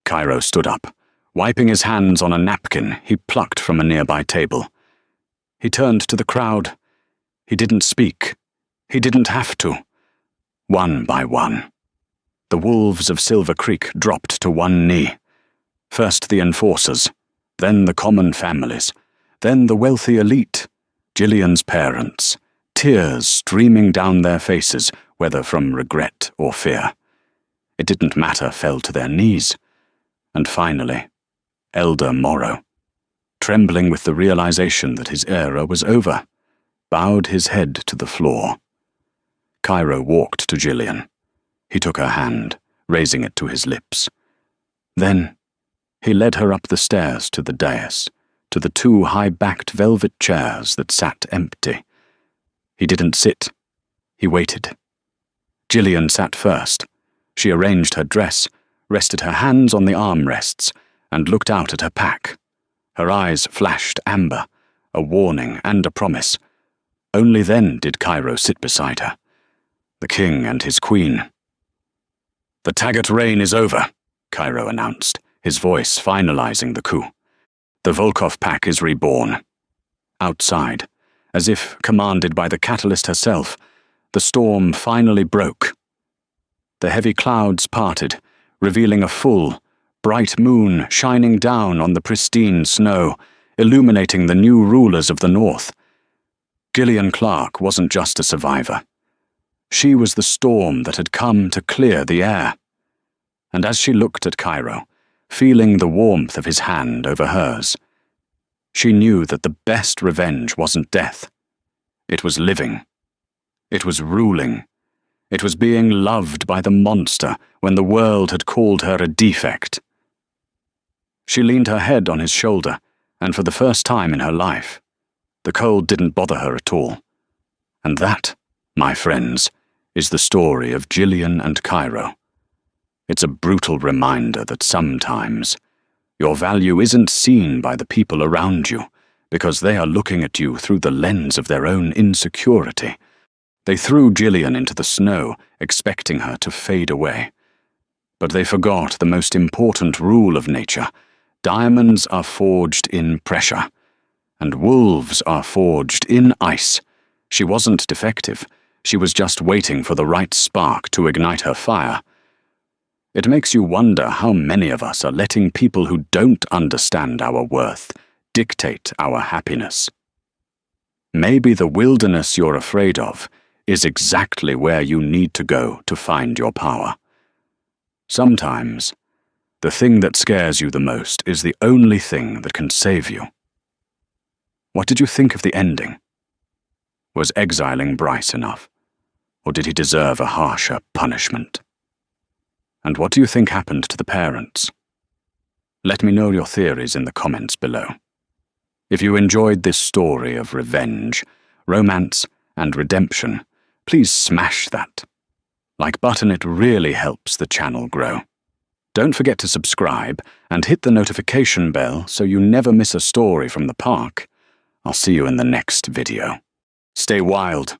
Speaker 1: Cairo stood up. Wiping his hands on a napkin he plucked from a nearby table. He turned to the crowd. He didn't speak. He didn't have to. One by one, the wolves of Silver Creek dropped to one knee. First the enforcers, then the common families, then the wealthy elite, Gillian's parents, tears streaming down their faces, whether from regret or fear. It didn't matter, fell to their knees. And finally, Elder Morrow, trembling with the realization that his era was over, bowed his head to the floor. Cairo walked to Gillian. He took her hand, raising it to his lips. Then he led her up the stairs to the dais, to the two high-backed velvet chairs that sat empty. He didn't sit. He waited. Gillian sat first. She arranged her dress, rested her hands on the armrests, and looked out at her pack. Her eyes flashed amber, a warning and a promise. Only then did Cairo sit beside her, the king and his queen. "The Taggart reign is over," Cairo announced, his voice finalizing the coup. "The Volkov pack is reborn." Outside, as if commanded by the Catalyst herself, the storm finally broke. The heavy clouds parted, revealing a full, bright moon shining down on the pristine snow, illuminating the new rulers of the North. Gillian Clark wasn't just a survivor. She was the storm that had come to clear the air. And as she looked at Cairo, feeling the warmth of his hand over hers, she knew that the best revenge wasn't death. It was living. It was ruling. It was being loved by the monster when the world had called her a defect. She leaned her head on his shoulder, and for the first time in her life, the cold didn't bother her at all. And that, my friends, is the story of Gillian and Cairo. It's a brutal reminder that sometimes your value isn't seen by the people around you because they are looking at you through the lens of their own insecurity. They threw Gillian into the snow, expecting her to fade away. But they forgot the most important rule of nature. Diamonds are forged in pressure, and wolves are forged in ice. She wasn't defective. She was just waiting for the right spark to ignite her fire. It makes you wonder how many of us are letting people who don't understand our worth dictate our happiness. Maybe the wilderness you're afraid of is exactly where you need to go to find your power. Sometimes, the thing that scares you the most is the only thing that can save you. What did you think of the ending? Was exiling Bryce enough, or did he deserve a harsher punishment? And what do you think happened to the parents? Let me know your theories in the comments below. If you enjoyed this story of revenge, romance, and redemption, please smash that like button. It really helps the channel grow. Don't forget to subscribe and hit the notification bell so you never miss a story from the park. I'll see you in the next video. Stay wild.